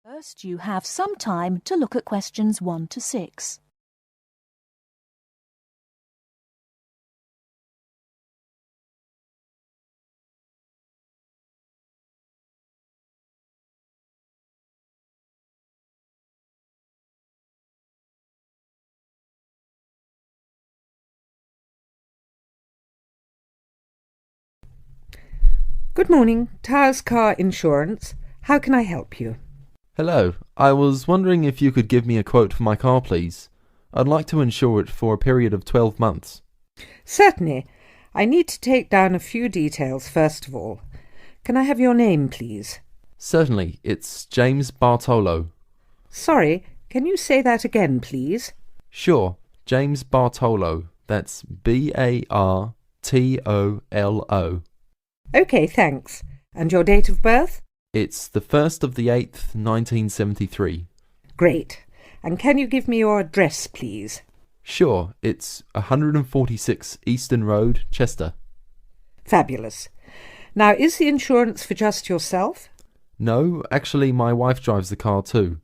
First, you have some time to look at questions 1 to 6. Good morning, Towers Car Insurance. How can I help you? Hello, I was wondering if you could give me a quote for my car, please. I'd like to insure it for a period of 12 months. Certainly. I need to take down a few details first of all. Can I have your name, please? Certainly, it's James Bartolo. Sorry, can you say that again, please? Sure, James Bartolo. That's Bartolo. OK, thanks. And your date of birth? It's the 1st of the 8th, 1973. Great. And can you give me your address, please? Sure, it's 146 Eastern Road, Chester. Fabulous. Now, is the insurance for just yourself? No, actually my wife drives the car too.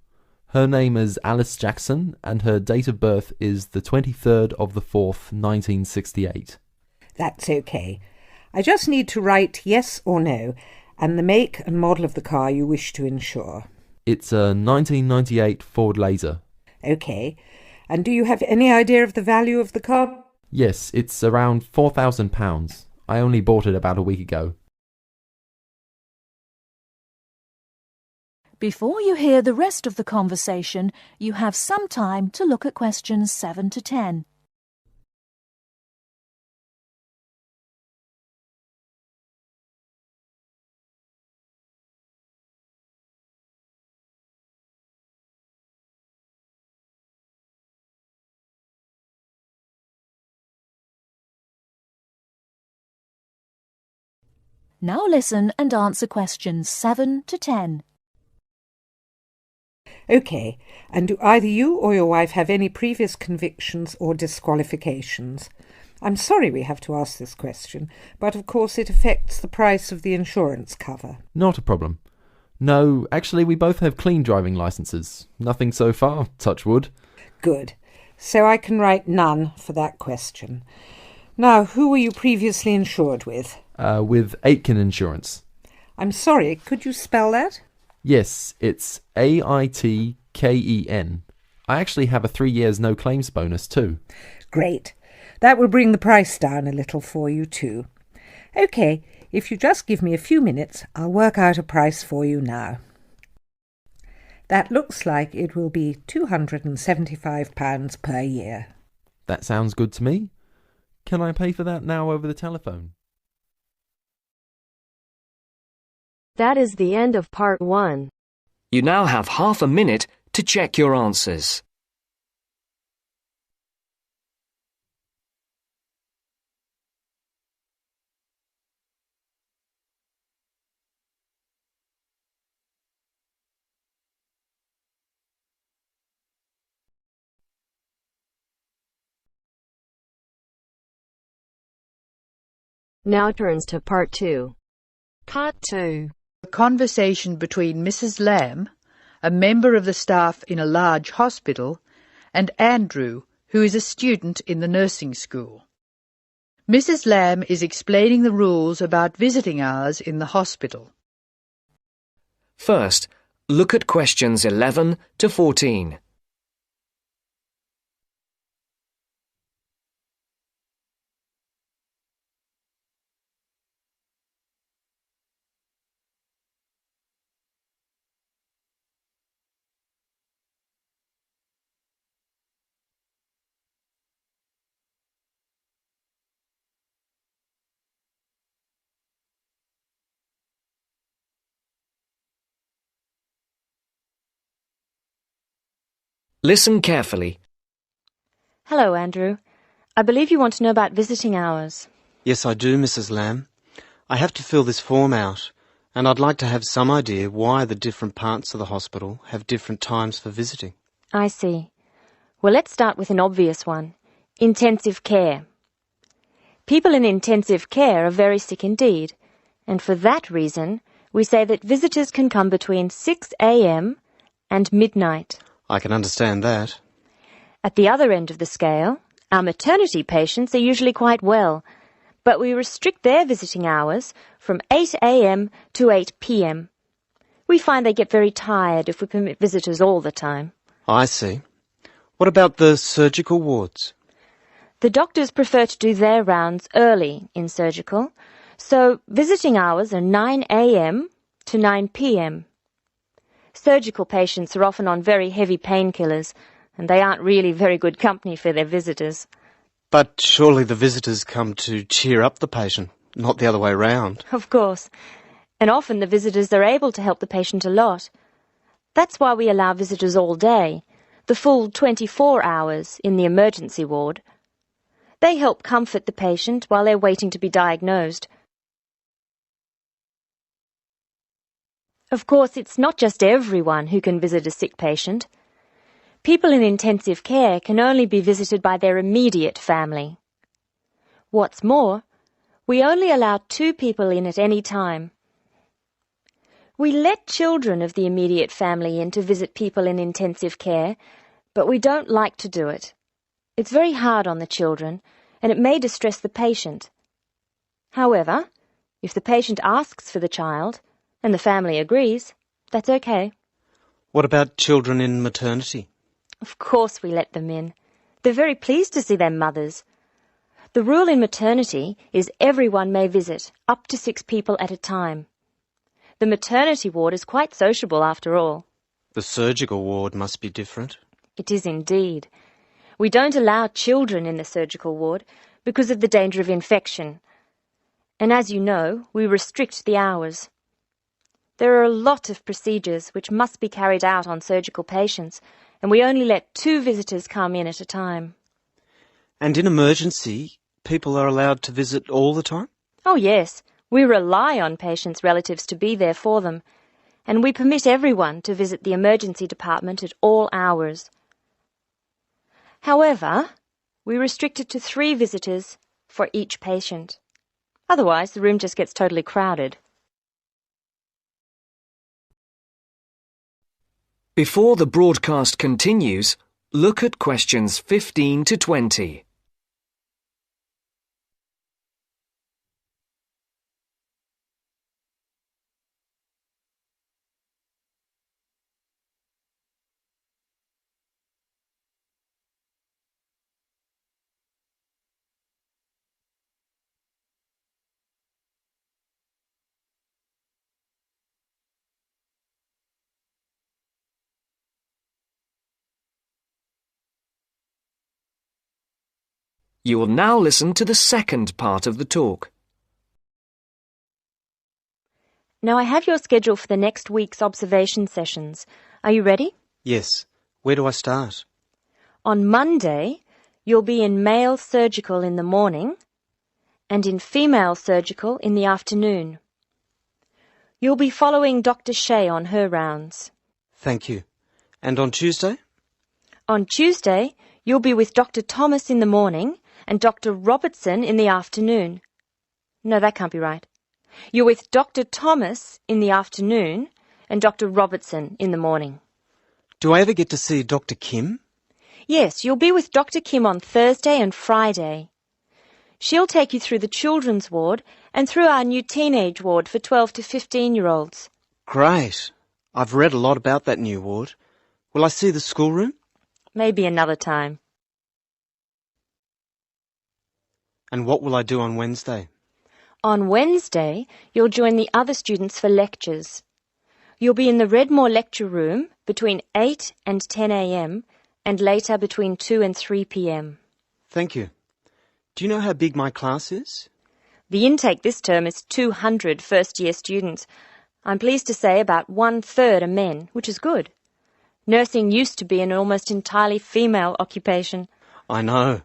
Her name is Alice Jackson and her date of birth is the 23rd of the 4th, 1968. That's OK. I just need to write yes or no and the make and model of the car you wish to insure. It's a 1998 Ford Laser. OK. And do you have any idea of the value of the car? Yes, it's around £4,000. I only bought it about a week ago. Before you hear the rest of the conversation, you have some time to look at questions 7 to 10. Now listen and answer questions 7 to 10. OK. And do either you or your wife have any previous convictions or disqualifications? I'm sorry we have to ask this question, but of course it affects the price of the insurance cover. Not a problem. No, actually we both have clean driving licenses. Nothing so far, touch wood. Good. So I can write none for that question. Now, who were you previously insured with? With Aitken Insurance. I'm sorry, could you spell that? Yes, it's AITKEN. I actually have a 3 years no claims bonus too. Great. That will bring the price down a little for you too. OK, if you just give me a few minutes, I'll work out a price for you now. That looks like it will be £275 per year. That sounds good to me. Can I pay for that now over the telephone? That is the end of part 1. You now have half a minute to check your answers. Now turns to part 2. Part 2. A conversation between Mrs. Lamb, a member of the staff in a large hospital, and Andrew, who is a student in the nursing school. Mrs. Lamb is explaining the rules about visiting hours in the hospital. First, look at questions 11 to 14. Listen carefully. Hello, Andrew. I believe you want to know about visiting hours. Yes, I do, Mrs. Lamb. I have to fill this form out, and I'd like to have some idea why the different parts of the hospital have different times for visiting. I see. Well, let's start with an obvious one. Intensive care. People in intensive care are very sick indeed, and for that reason, we say that visitors can come between 6 a.m. and midnight. I can understand that. At the other end of the scale, our maternity patients are usually quite well, but we restrict their visiting hours from 8 a.m. to 8 p.m. We find they get very tired if we permit visitors all the time. I see. What about the surgical wards? The doctors prefer to do their rounds early in surgical, so visiting hours are 9 a.m. to 9 p.m. Surgical patients are often on very heavy painkillers, and they aren't really very good company for their visitors. But surely the visitors come to cheer up the patient, not the other way round. Of course. And often the visitors are able to help the patient a lot. That's why we allow visitors all day, the full 24 hours in the emergency ward. They help comfort the patient while they're waiting to be diagnosed. Of course, it's not just everyone who can visit a sick patient. People in intensive care can only be visited by their immediate family. What's more, we only allow 2 people in at any time. We let children of the immediate family in to visit people in intensive care, but we don't like to do it. It's very hard on the children, and it may distress the patient. However, if the patient asks for the child, and the family agrees, that's okay. What about children in maternity? Of course we let them in. They're very pleased to see their mothers. The rule in maternity is everyone may visit, up to 6 people at a time. The maternity ward is quite sociable after all. The surgical ward must be different. It is indeed. We don't allow children in the surgical ward because of the danger of infection. And as you know, we restrict the hours. There are a lot of procedures which must be carried out on surgical patients, and we only let 2 visitors come in at a time. And in emergency, people are allowed to visit all the time? Oh yes, we rely on patients' relatives to be there for them, and we permit everyone to visit the emergency department at all hours. However, we restrict it to 3 visitors for each patient. Otherwise, the room just gets totally crowded. Before the broadcast continues, look at questions 15 to 20. You will now listen to the second part of the talk. Now I have your schedule for the next week's observation sessions. Are you ready? Yes. Where do I start? On Monday, you'll be in male surgical in the morning and in female surgical in the afternoon. You'll be following Dr. Shea on her rounds. Thank you. And on Tuesday? On Tuesday, you'll be with Dr. Thomas in the morning and Dr. Robertson in the afternoon. No, that can't be right. You're with Dr. Thomas in the afternoon and Dr. Robertson in the morning. Do I ever get to see Dr. Kim? Yes, you'll be with Dr. Kim on Thursday and Friday. She'll take you through the children's ward and through our new teenage ward for 12 to 15-year-olds. Great. I've read a lot about that new ward. Will I see the schoolroom? Maybe another time. And what will I do on Wednesday? On Wednesday, you'll join the other students for lectures. You'll be in the Redmore lecture room between 8 and 10 a.m. and later between 2 and 3 p.m. Thank you. Do you know how big my class is? The intake this term is 200 first-year students. I'm pleased to say about 1/3 are men, which is good. Nursing used to be an almost entirely female occupation. I know.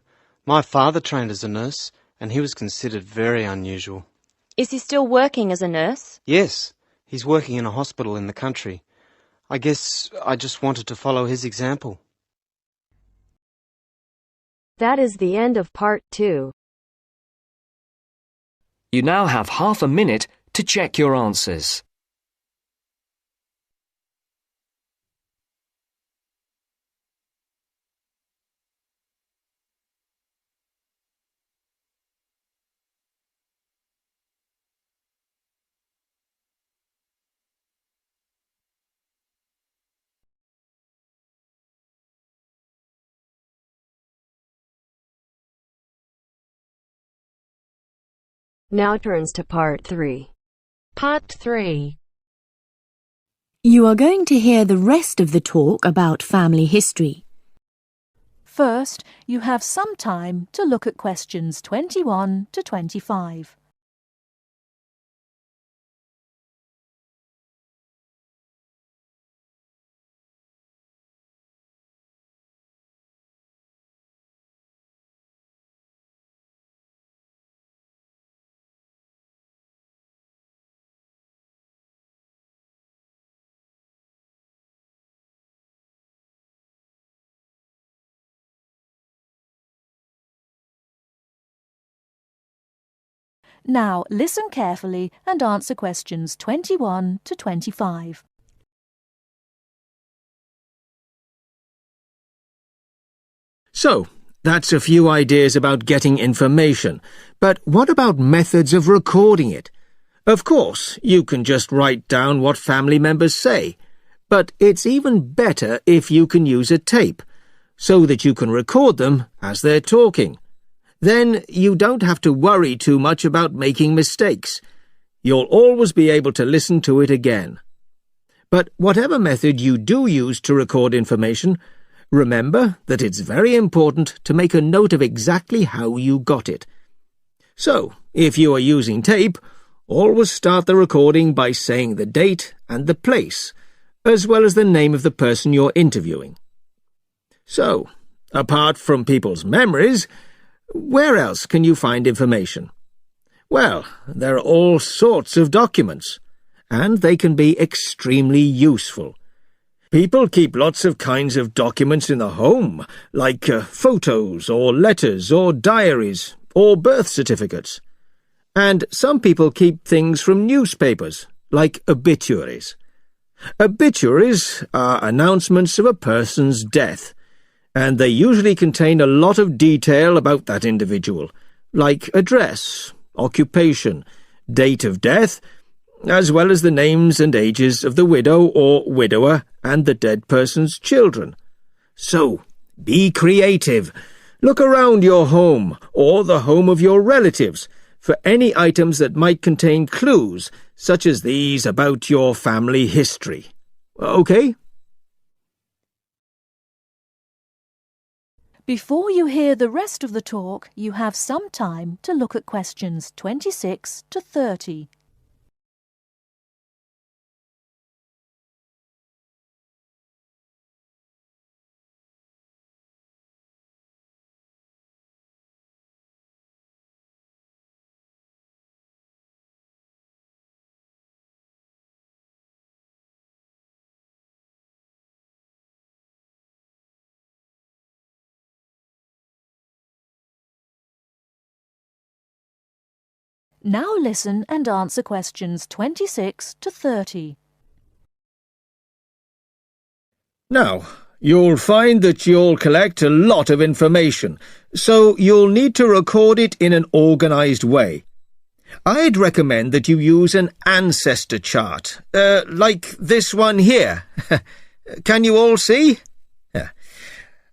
My father trained as a nurse, and he was considered very unusual. Is he still working as a nurse? Yes, he's working in a hospital in the country. I guess I just wanted to follow his example. That is the end of part 2. You now have half a minute to check your answers. Now turns to part 3. Part 3. You are going to hear the rest of the talk about family history. First, you have some time to look at questions 21 to 25. Now listen carefully and answer questions 21 to 25. So, that's a few ideas about getting information. But what about methods of recording it? Of course, you can just write down what family members say. But it's even better if you can use a tape, so that you can record them as they're talking. Then you don't have to worry too much about making mistakes. You'll always be able to listen to it again. But whatever method you do use to record information, remember that it's very important to make a note of exactly how you got it. So, if you are using tape, always start the recording by saying the date and the place, as well as the name of the person you're interviewing. So, apart from people's memories, where else can you find information? Well, there are all sorts of documents, and they can be extremely useful. People keep lots of kinds of documents in the home, like photos or letters or diaries or birth certificates. And some people keep things from newspapers, like obituaries. Obituaries are announcements of a person's death, and they usually contain a lot of detail about that individual, like address, occupation, date of death, as well as the names and ages of the widow or widower and the dead person's children. So, be creative. Look around your home or the home of your relatives for any items that might contain clues, such as these about your family history. Okay? Before you hear the rest of the talk, you have some time to look at questions 26 to 30. Now listen and answer questions 26 to 30. Now, you'll find that you'll collect a lot of information, so you'll need to record it in an organised way. I'd recommend that you use an ancestor chart, like this one here. Can you all see?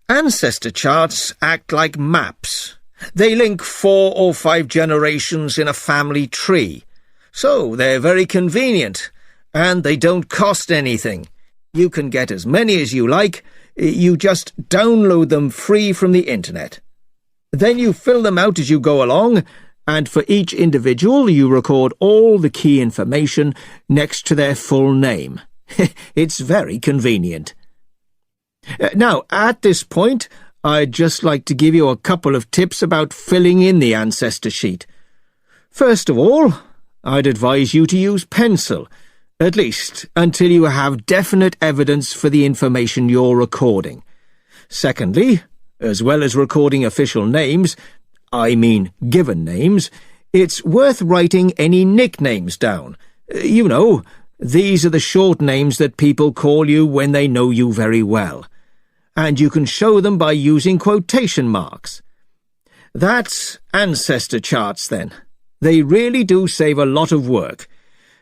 Ancestor charts act like maps. They link 4 or 5 generations in a family tree, so they're very convenient, and they don't cost anything. You can get as many as you like. You just download them free from the internet. Then you fill them out as you go along, and for each individual you record all the key information next to their full name. It's very convenient. Now, at this point, I'd just like to give you a couple of tips about filling in the ancestor sheet. First of all, I'd advise you to use pencil, at least until you have definite evidence for the information you're recording. Secondly, as well as recording official names, I mean given names, it's worth writing any nicknames down. You know, these are the short names that people call you when they know you very well. And you can show them by using quotation marks. That's ancestor charts, then. They really do save a lot of work.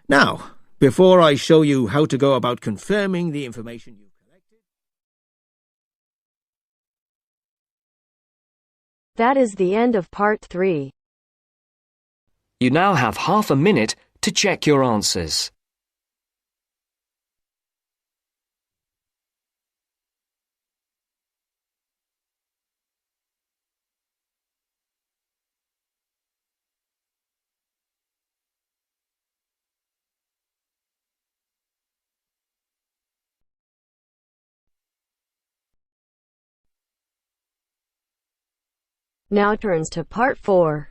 Now, before I show you how to go about confirming the information you collected... That is the end of part 3. You now have half a minute to check your answers. Now turns to part 4.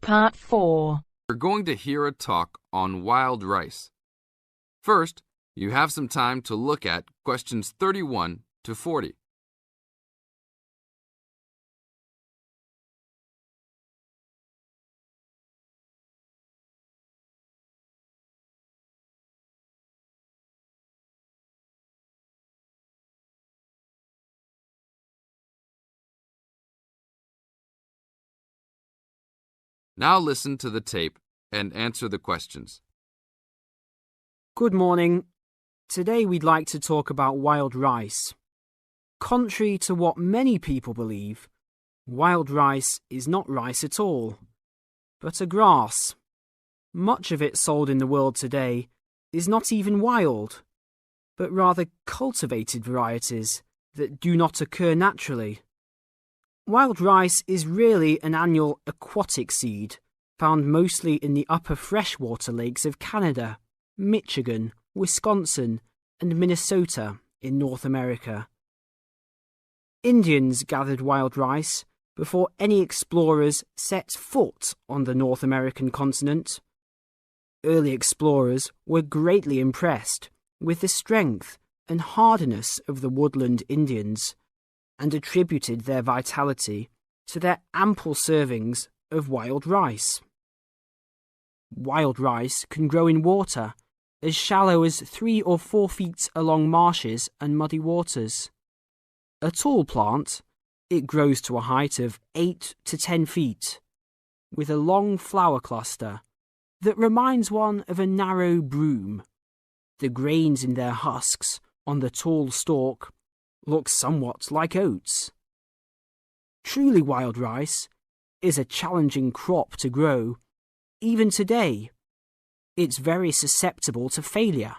Part 4. You're going to hear a talk on wild rice. First, you have some time to look at questions 31 to 40. Now listen to the tape and answer the questions. Good morning. Today we'd like to talk about wild rice. Contrary to what many people believe, wild rice is not rice at all, but a grass. Much of it sold in the world today is not even wild, but rather cultivated varieties that do not occur naturally. Wild rice is really an annual aquatic seed found mostly in the upper freshwater lakes of Canada, Michigan, Wisconsin, and Minnesota in North America. Indians gathered wild rice before any explorers set foot on the North American continent. Early explorers were greatly impressed with the strength and hardiness of the woodland Indians, and attributed their vitality to their ample servings of wild rice. Wild rice can grow in water as shallow as 3 or 4 feet along marshes and muddy waters. A tall plant, it grows to a height of 8 to 10 feet, with a long flower cluster that reminds one of a narrow broom. The grains in their husks on the tall stalk look somewhat like oats. Truly wild rice is a challenging crop to grow, even today. It's very susceptible to failure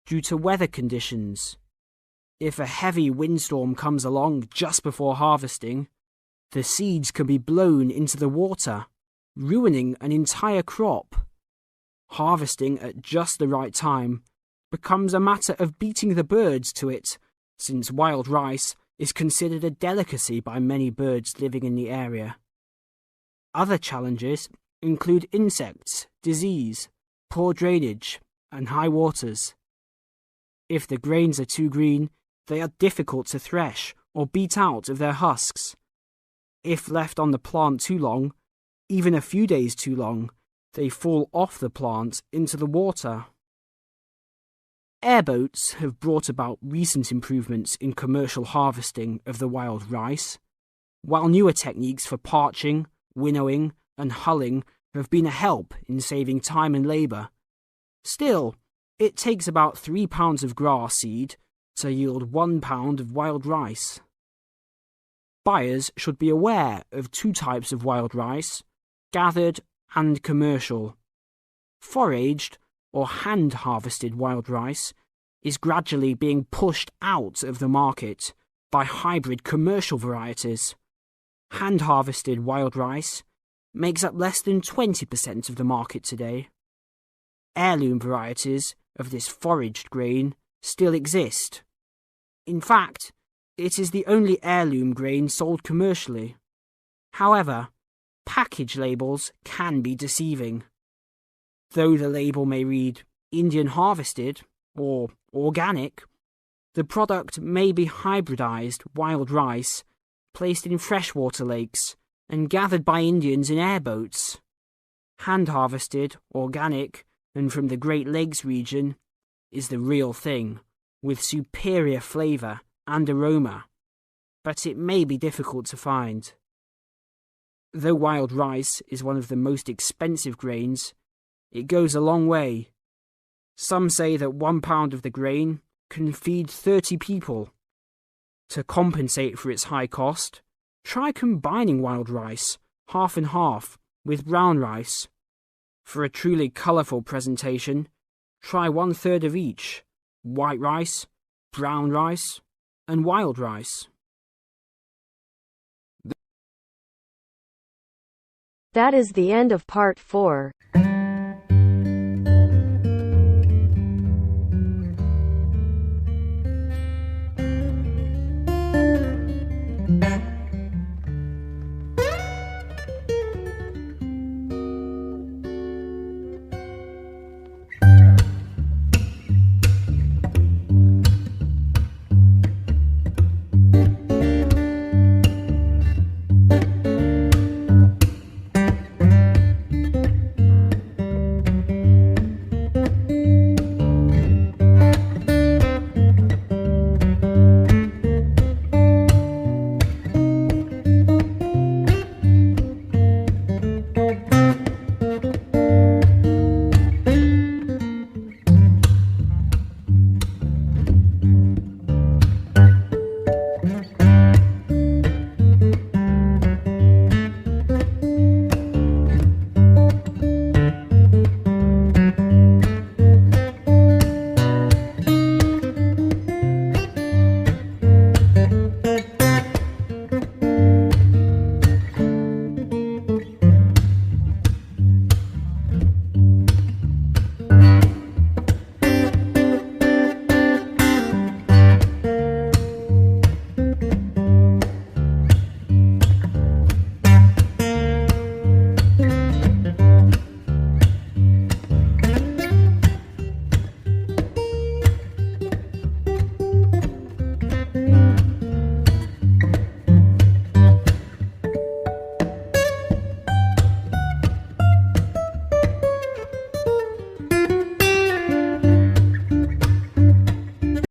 due to weather conditions. If a heavy windstorm comes along just before harvesting, the seeds can be blown into the water, ruining an entire crop. Harvesting at just the right time becomes a matter of beating the birds to it, since wild rice is considered a delicacy by many birds living in the area. Other challenges include insects, disease, poor drainage, and high waters. If the grains are too green, they are difficult to thresh or beat out of their husks. If left on the plant too long, even a few days too long, they fall off the plant into the water. Airboats have brought about recent improvements in commercial harvesting of the wild rice, while newer techniques for parching, winnowing, and hulling have been a help in saving time and labour. Still, it takes about 3 pounds of grass seed to yield 1 pound of wild rice. Buyers should be aware of 2 types of wild rice, gathered and commercial. Foraged or hand-harvested wild rice is gradually being pushed out of the market by hybrid commercial varieties. Hand-harvested wild rice makes up less than 20% of the market today. Heirloom varieties of this foraged grain still exist. In fact, it is the only heirloom grain sold commercially. However, package labels can be deceiving. Though the label may read Indian harvested or organic, the product may be hybridized wild rice placed in freshwater lakes and gathered by Indians in airboats. Hand-harvested, organic, and from the Great Lakes region is the real thing, with superior flavour and aroma, but it may be difficult to find. Though wild rice is one of the most expensive grains, it goes a long way. Some say that 1 pound of the grain can feed 30 people. To compensate for its high cost, try combining wild rice, half and half, with brown rice. For a truly colourful presentation, try 1/3 of each: white rice, brown rice, and wild rice. That is the end of part 4.